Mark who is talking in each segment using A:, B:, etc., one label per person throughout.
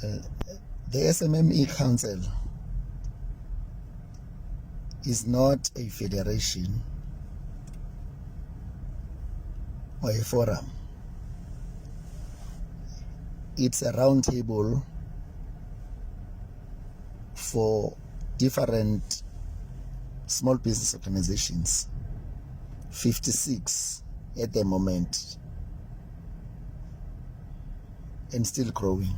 A: The SMME Council is not a federation or a forum. It's a round table for different small business organizations, 56 at the moment, and still growing.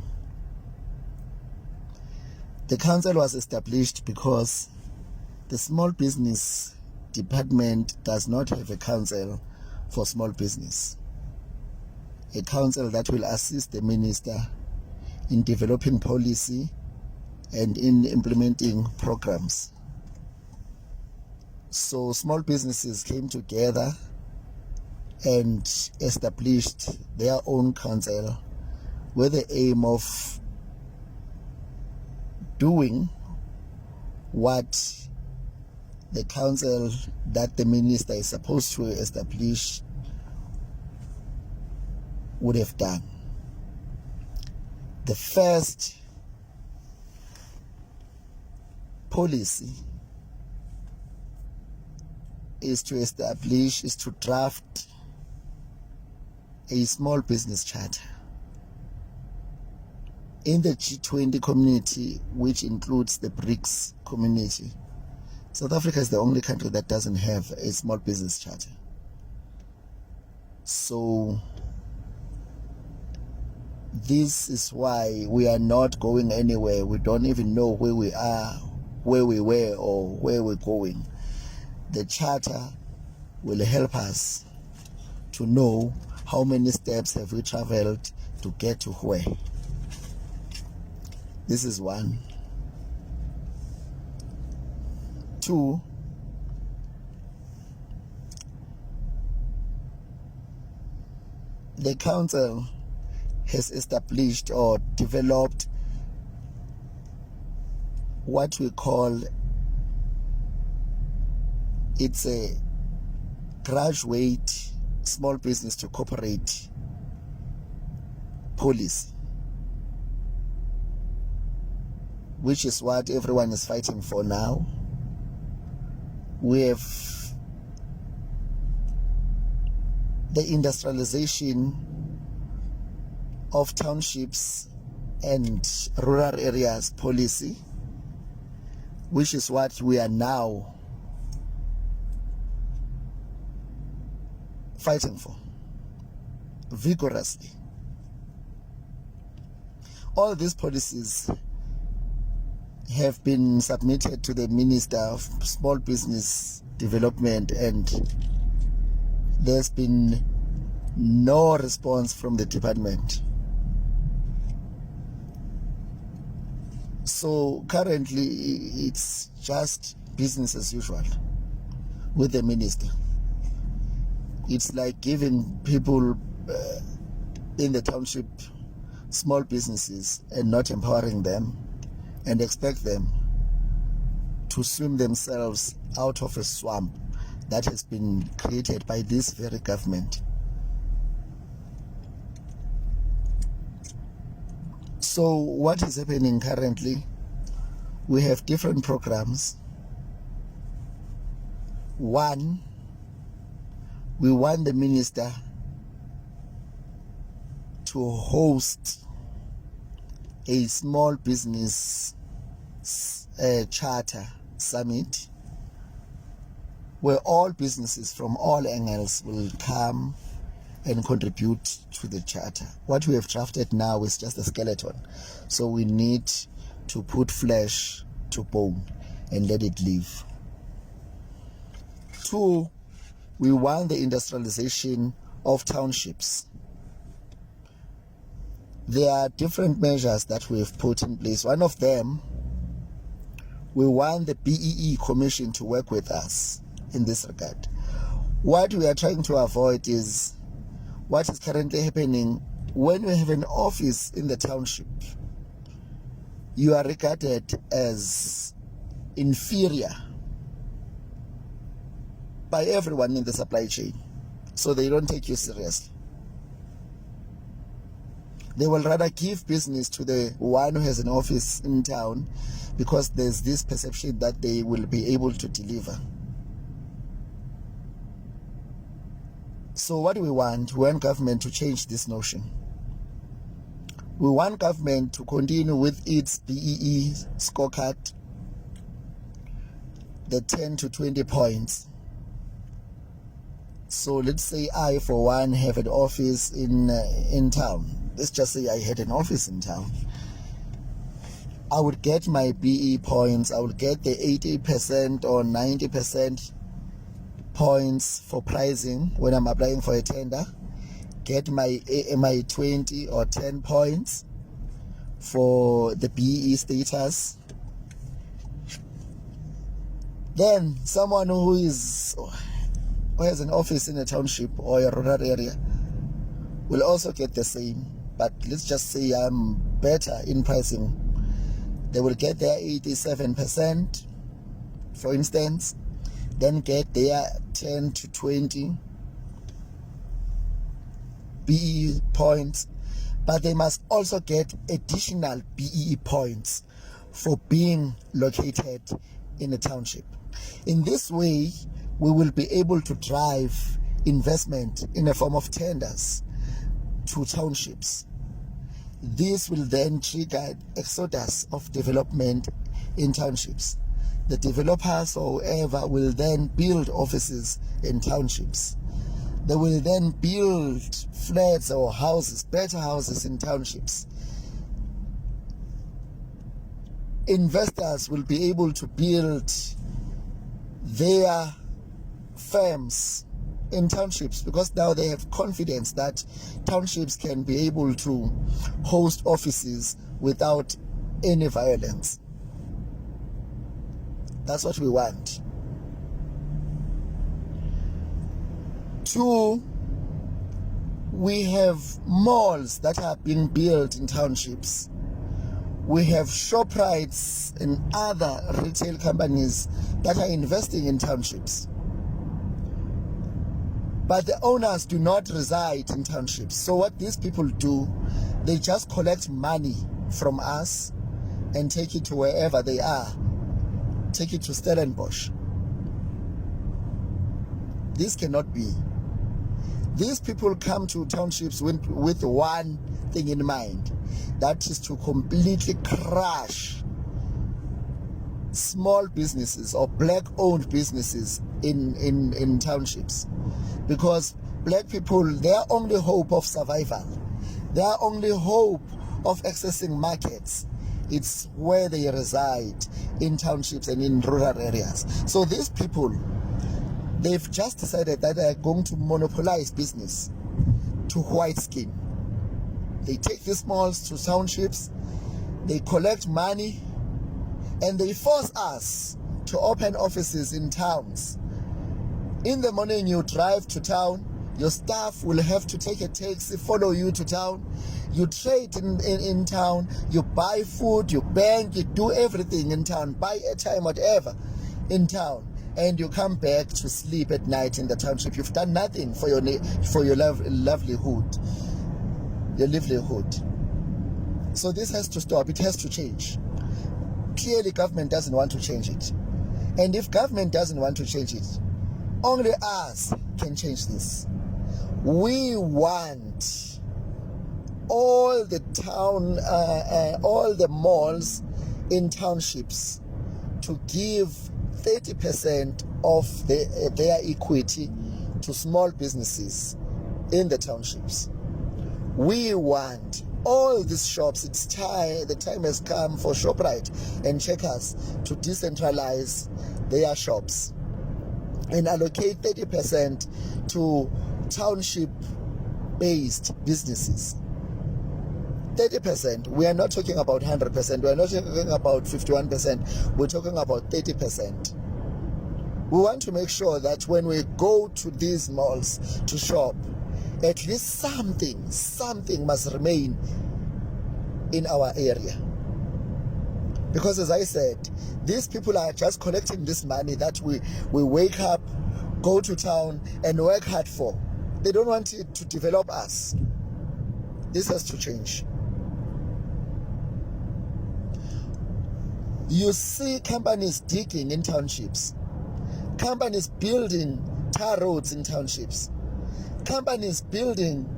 A: The council was established because the small business department does not have a council for small business, a council that will assist the minister in developing policy and in implementing programs. So small businesses came together and established their own council with the aim of doing what the council that the minister is supposed to establish would have done. The first policy is to draft a small business charter. In the G20 community, which includes the BRICS community, South Africa is the only country that doesn't have a small business charter. So this is why we are not going anywhere. We don't even know where we are, where we were, or where we're going. The charter will help us to know how many steps have we traveled to get to where. This is one. 2, the council has established or developed what we call, it's a graduate small business to corporate policy, which is what everyone is fighting for now. We have the industrialization of townships and rural areas policy, which is what we are now fighting for vigorously. All these policies have been submitted to the Minister of Small Business Development, and there's been no response from the department. So currently it's just business as usual with the minister. It's like giving people in the township small businesses and not empowering them, and expect them to swim themselves out of a swamp that has been created by this very government. So what is happening currently? We have different programs. One, we want the minister to host a small business charter summit where all businesses from all angles will come and contribute to the charter. What we have drafted now is just a skeleton, so we need to put flesh to bone and let it live. 2, we want the industrialization of townships. There are different measures that we have put in place. One of them, we want the BEE Commission to work with us in this regard. What we are trying to avoid is what is currently happening. When we have an office in the township, you are regarded as inferior by everyone in the supply chain, so they don't take you seriously. They will rather give business to the one who has an office in town, because there's this perception that they will be able to deliver. So what do we want? We want government to change this notion. We want government to continue with its BEE scorecard, the 10 to 20 points. So let's say I, for one, have an office in town. Let's just say I had an office in town. I would get my BE points. I would get the 80% or 90% points for pricing when I'm applying for a tender. Get my 20 or 10 points for the BE status. Then someone who has an office in a township or a rural area will also get the same. But let's just say I'm better in pricing. They will get their 87%, for instance, then get their 10 to 20 BE points, but they must also get additional BE points for being located in a township. In this way, we will be able to drive investment in a form of tenders to townships. This will then trigger exodus of development in townships. The developers or whoever will then build offices in townships. They will then build flats or houses, better houses in townships. Investors will be able to build their firms in townships, because now they have confidence that townships can be able to host offices without any violence. That's what we want. 2, we have malls that are being built in townships. We have ShopRites and other retail companies that are investing in townships. But the owners do not reside in townships. So what these people do, they just collect money from us and take it to wherever they are. Take it to Stellenbosch. This cannot be. These people come to townships with one thing in mind. That is to completely crush small businesses or black-owned businesses in townships. Because black people, their only hope of survival, their only hope of accessing markets, it's where they reside, in townships and in rural areas. So these people, they've just decided that they're going to monopolize business to white skin. They take these malls to townships, they collect money, and they force us to open offices in towns. In the morning you drive to town, your staff will have to take a taxi, follow you to town. You trade in town, you buy food, you bank, you do everything in town, buy airtime, whatever in town, and you come back to sleep at night in the township. You've done nothing for your livelihood. So this has to stop. It has to change. Clearly, government doesn't want to change it. And if government doesn't want to change it, only us can change this. We want all the all the malls in townships to give 30% of their equity to small businesses in the townships. We want all these shops, the time has come for ShopRite and Checkers to decentralize their shops and allocate 30% to township-based businesses. 30%. We are not talking about 100%. We are not talking about 51%. We're talking about 30%. We want to make sure that when we go to these malls to shop, at least something must remain in our area. Because as I said, these people are just collecting this money that we wake up, go to town and work hard for. They don't want it to develop us. This has to change. You see companies digging in townships, companies building tar roads in townships, companies building,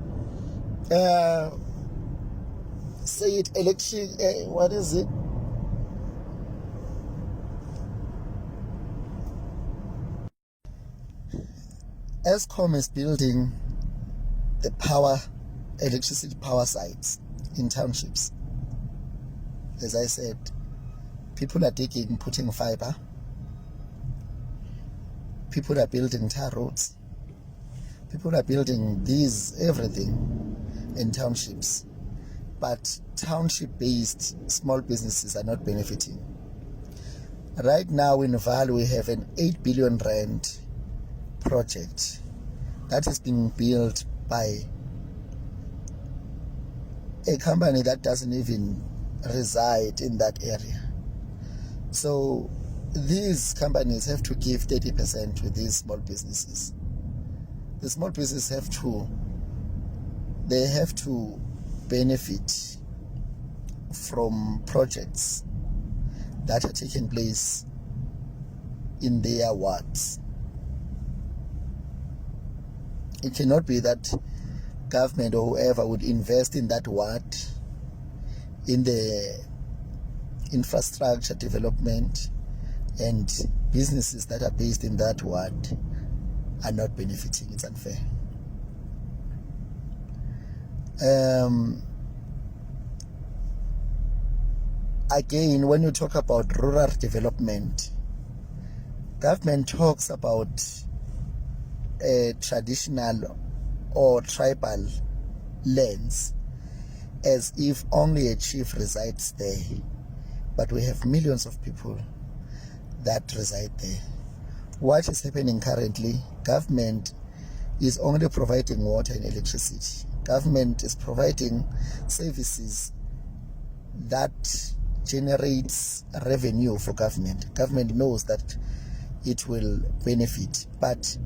A: say it, electric, what is it? Eskom is building the electricity power sites in townships. As I said, people are digging, putting fiber. People are building tar roads. People are building everything in townships. But township-based small businesses are not benefiting. Right now in Vaal, we have an 8 billion rand project that is being built by a company that doesn't even reside in that area. So these companies have to give 30% to these small businesses. The small businesses have to benefit from projects that are taking place in their wards. It cannot be that government or whoever would invest in that ward, in the infrastructure development, and businesses that are based in that ward are not benefiting. It's unfair. Again, when you talk about rural development, government talks about traditional or tribal lands as if only a chief resides there, but we have millions of people that reside there. What is happening currently? Government is only providing water and electricity. Government is providing services that generates revenue for government. Government knows that it will benefit, but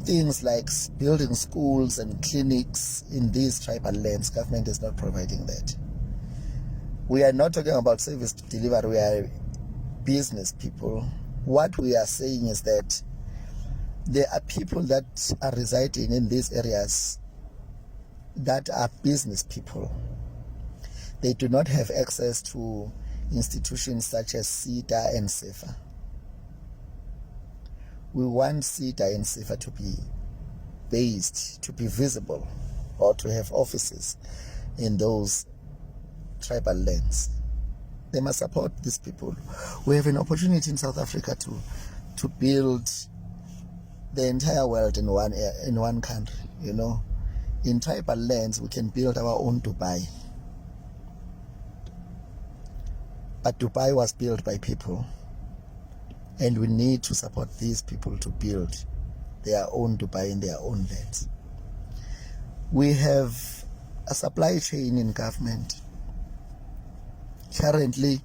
A: things like building schools and clinics in these tribal lands, government is not providing that. We are not talking about service delivery, we are business people. What we are saying is that there are people that are residing in these areas that are business people. They do not have access to institutions such as SEDA and SEFA. We want SEDA and SEFA to be based, to be visible, or to have offices in those tribal lands. They must support these people. We have an opportunity in South Africa to build the entire world in one country. You know, in tribal lands we can build our own Dubai. But Dubai was built by people, and we need to support these people to build their own Dubai in their own lands. We have a supply chain in government. Currently,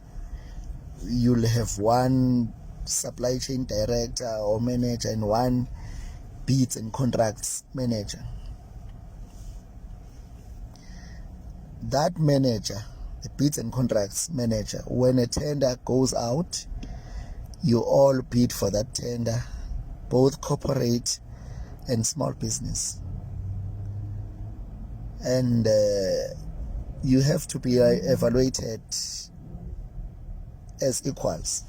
A: you'll have one supply chain director or manager and one bids and contracts manager. That manager, the bids and contracts manager, when a tender goes out, you all bid for that tender, both corporate and small business. And you have to be evaluated as equals.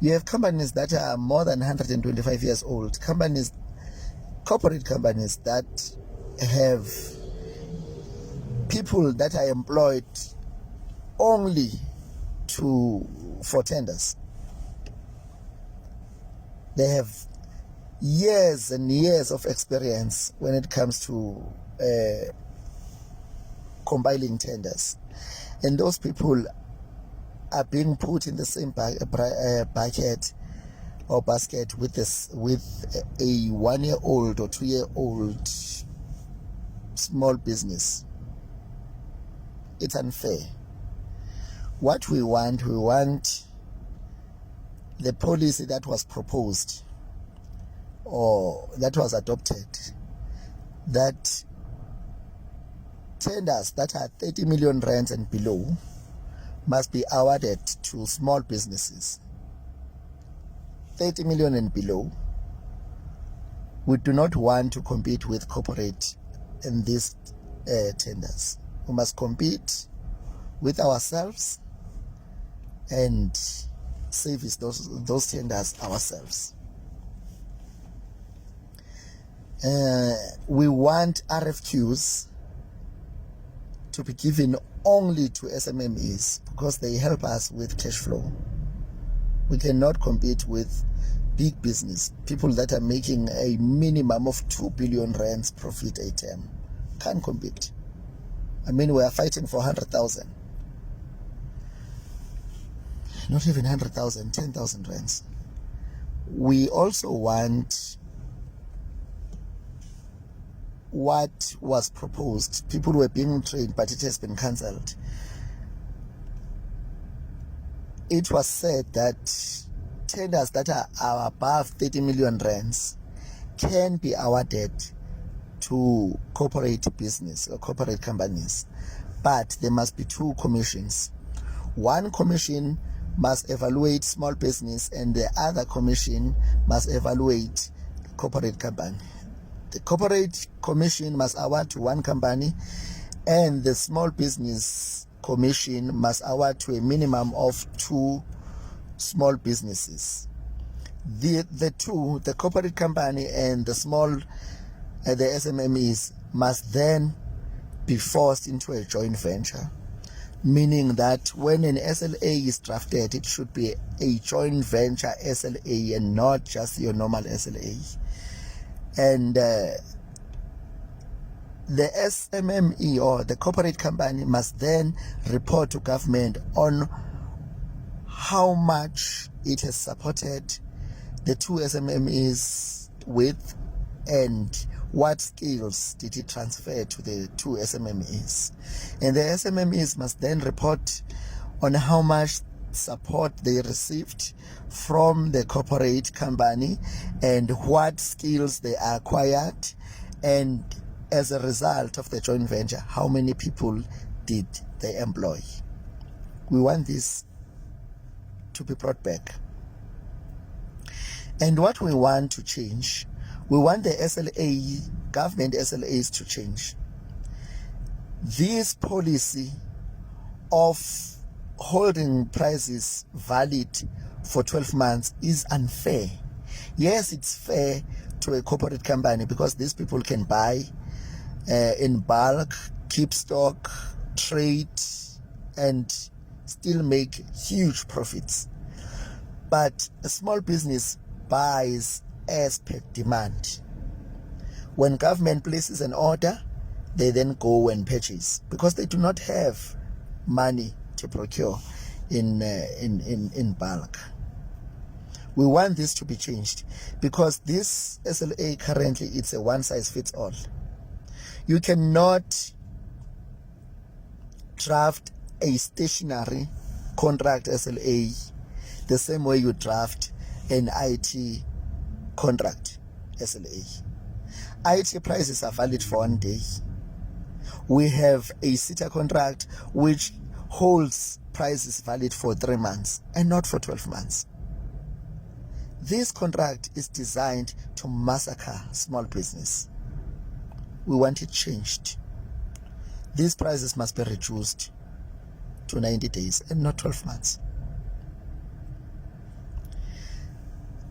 A: You have companies that are more than 125 years old, corporate companies that have people that are employed only for tenders. They have years and years of experience when it comes to compiling tenders, and those people are being put in the same bucket or basket with a 1-year-old or 2-year-old small business. It's unfair. What we want the policy that was proposed or that was adopted, that tenders that are 30 million rands and below must be awarded to small businesses. 30 million and below. We do not want to compete with corporate in these tenders. We must compete with ourselves and service those tenders ourselves. We want RFQs to be given only to SMMEs because they help us with cash flow. We cannot compete with big business, people that are making a minimum of 2 billion rands profit a term. Can't compete. I mean, we are fighting for 100,000. Not even 100,000, 10,000 rands. We also want what was proposed. People were being trained, but it has been cancelled. It was said that tenders that are above 30 million rands can be awarded to corporate business or corporate companies, but there must be two commissions. One commission must evaluate small business and the other commission must evaluate corporate company. The corporate commission must award to one company and the small business commission must award to a minimum of 2 small businesses. The two, the corporate company and the SMMEs, must then be forced into a joint venture, meaning that when an SLA is drafted, it should be a joint venture SLA and not just your normal SLA. And the SMME or the corporate company must then report to government on how much it has supported the two SMMEs with and what skills did it transfer to the two SMMEs. And the SMMEs must then report on how much support they received from the corporate company and what skills they acquired, and as a result of the joint venture, how many people did they employ. We want this to be brought back. And what we want to change, we want the SLA, government SLAs to change. This policy of holding prices valid for 12 months is unfair. Yes, it's fair to a corporate company because these people can buy in bulk, keep stock, trade, and still make huge profits. But a small business buys as per demand. When government places an order, they then go and purchase because they do not have money to procure in bulk. We want this to be changed because this SLA currently, it's a one size fits all. You cannot draft a stationary contract SLA the same way you draft an IT contract SLA. IT prices are valid for 1 day. We have a SITA contract which holds prices valid for 3 months and not for 12 months. This contract is designed to massacre small business. We want it changed. These prices must be reduced to 90 days and not 12 months.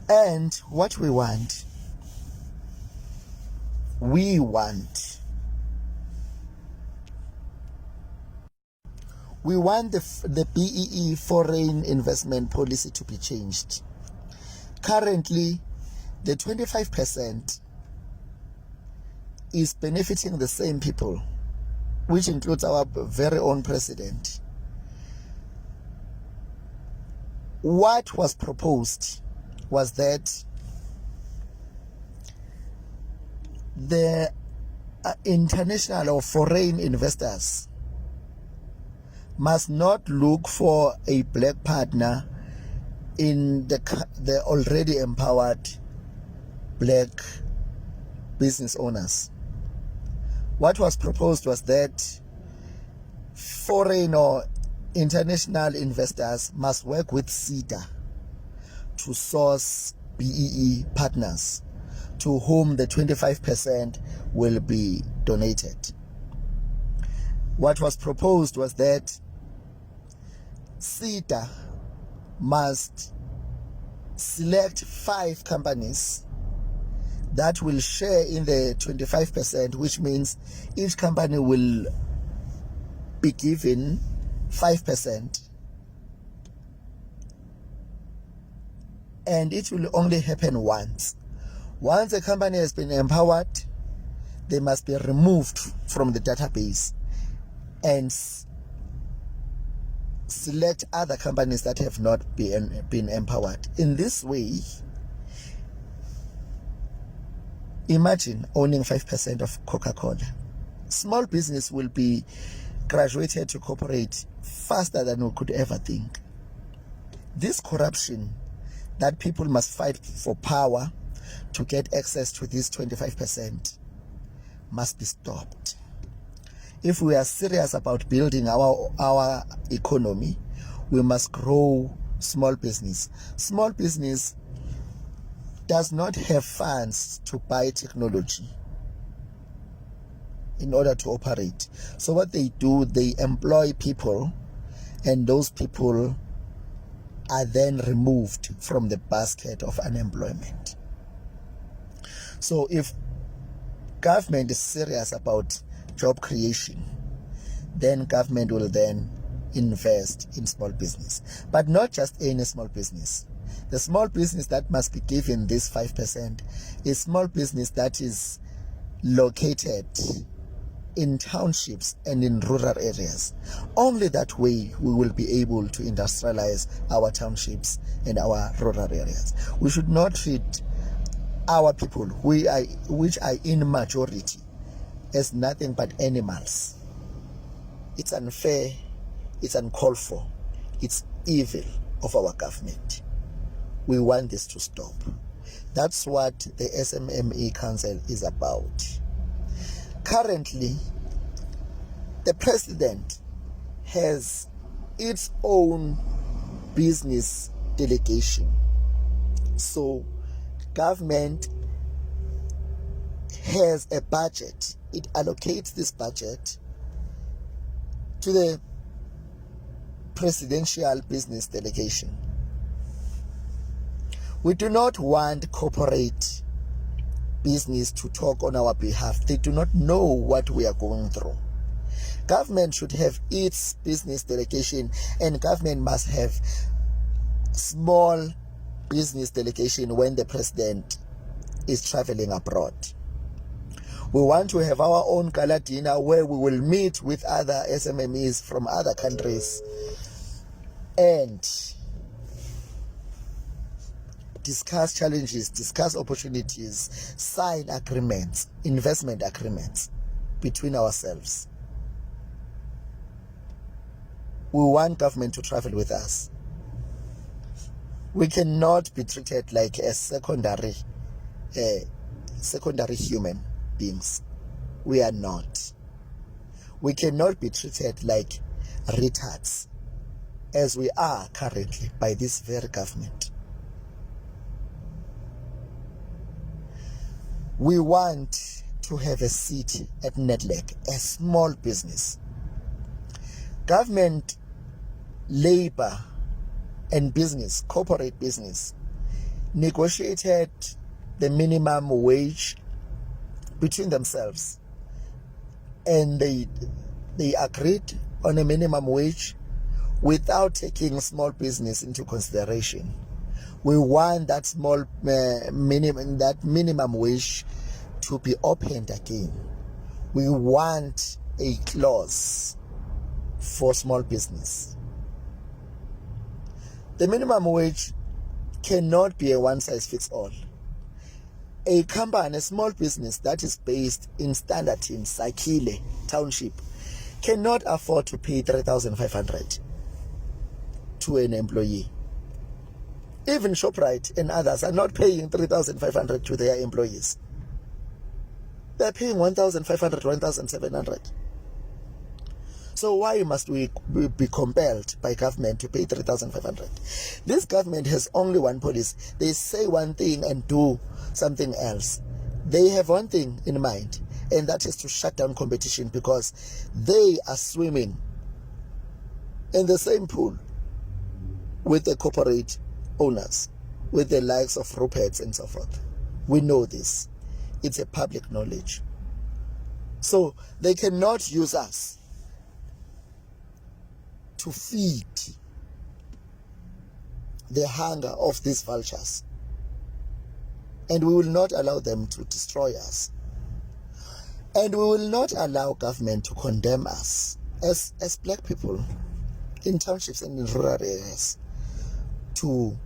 A: And what we want the BEE foreign investment policy to be changed. Currently, the 25% is benefiting the same people, which includes our very own president. What was proposed was that the international or foreign investors must not look for a black partner in the already empowered black business owners, What was proposed was that foreign or international investors must work with SEDA to source BEE partners to whom the 25% will be donated. What was proposed was that SEDA must select 5 companies that will share in the 25%, which means each company will be given 5%, and it will only happen once. Once a company has been empowered, they must be removed from the database and select other companies that have not been empowered. In this way, imagine owning 5% of Coca-Cola. Small business will be graduated to corporate faster than we could ever think. This corruption that people must fight for power to get access to this 25% must be stopped. If we are serious about building our economy, we must grow small business. Small business does not have funds to buy technology in order to operate. So what they do, they employ people, and those people are then removed from the basket of unemployment. So if government is serious about job creation, then government will then invest in small business. But not just any small business. The small business that must be given this 5% is small business that is located in townships and in rural areas. Only that way we will be able to industrialize our townships and our rural areas. We should not treat our people, which are in majority, as nothing but animals. It's unfair, it's uncalled for, it's evil of our government. We want this to stop. That's what the SMME Council is about. Currently, the president has its own business delegation. So, government has a budget. It allocates this budget to the presidential business delegation. We do not want corporate business to talk on our behalf. They do not know what we are going through. Government should have its business delegation, and government must have small business delegation when the president is traveling abroad. We want to have our own gala dinner where we will meet with other SMMEs from other countries and discuss challenges, discuss opportunities, sign agreements, investment agreements between ourselves. We want government to travel with us. We cannot be treated like a secondary human beings. We are not. We cannot be treated like retards, as we are currently by this very government. We want to have a seat at NEDLAC, a small business. Government, labor, and business, corporate business, negotiated the minimum wage between themselves, and they agreed on a minimum wage without taking small business into consideration. We want that minimum wage to be opened again. We want a clause for small business. The minimum wage cannot be a one-size-fits-all. A company, a small business that is based in Standerton, Sakile Township, cannot afford to pay 3,500 to an employee. Even ShopRite and others are not paying 3,500 to their employees. They're paying 1,500, 1,700. So why must we be compelled by government to pay 3,500? This government has only one policy. They say one thing and do something else. They have one thing in mind, and that is to shut down competition, because they are swimming in the same pool with the corporate owners, with the likes of Rupert's and so forth. We know this. It's a public knowledge. So they cannot use us to feed the hunger of these vultures. And we will not allow them to destroy us. And we will not allow government to condemn us as black people in townships and in rural areas to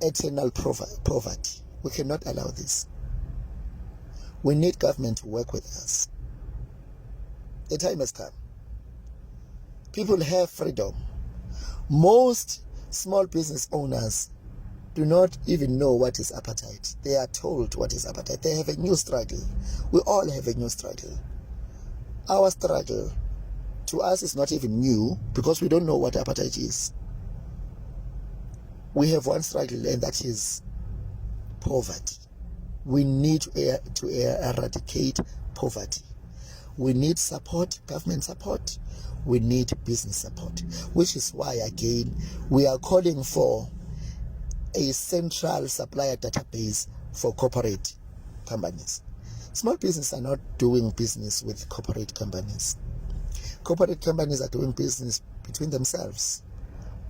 A: eternal poverty. We cannot allow this. We need government to work with us. The time has come. People have freedom. Most small business owners do not even know what is apartheid. They are told what is apartheid. They have a new struggle. We all have a new struggle. Our struggle to us is not even new, because we don't know what apartheid is. We have one struggle, and that is poverty. We need to eradicate poverty. We need support, government support. We need business support, which is why, again, we are calling for a central supplier database for corporate companies. Small businesses are not doing business with corporate companies. Corporate companies are doing business between themselves.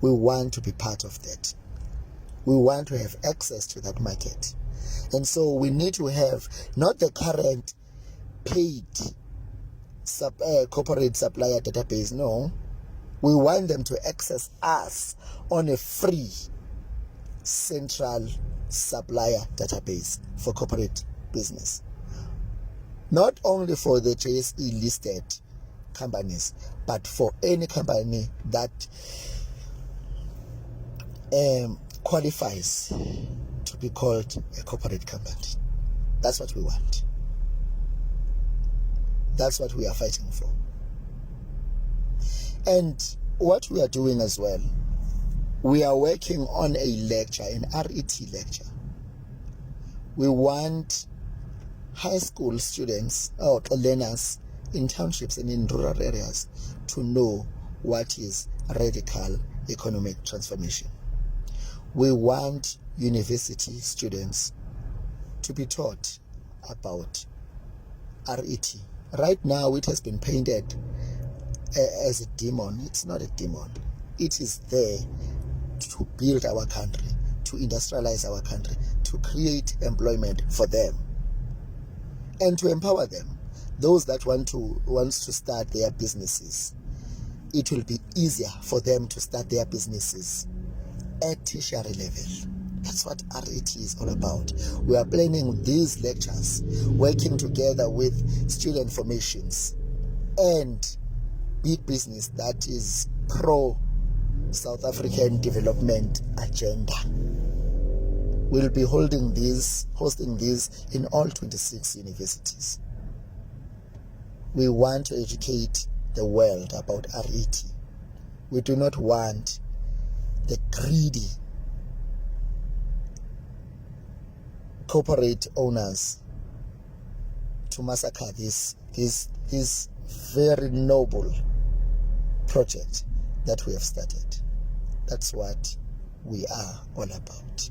A: We want to be part of that. We want to have access to that market. And so we need to have not the current paid corporate supplier database. No, we want them to access us on a free central supplier database for corporate business. Not only for the JSE listed companies, but for any company that qualifies to be called a corporate company. That's what we want. That's what we are fighting for. And what we are doing as well, we are working on a lecture, an RET lecture. We want high school students or learners in townships and in rural areas to know what is radical economic transformation. We want university students to be taught about RET. Right now, it has been painted as a demon. It's not a demon. It is there to build our country, to industrialize our country, to create employment for them, and to empower them. Those that want to start their businesses, it will be easier for them to start their businesses at tertiary level. That's what RET is all about. We are planning these lectures, working together with student formations and big business that is pro South African development agenda. We'll be hosting these in all 26 universities. We want to educate the world about RET. We do not want the greedy corporate owners to massacre this very noble project that we have started. That's what we are all about.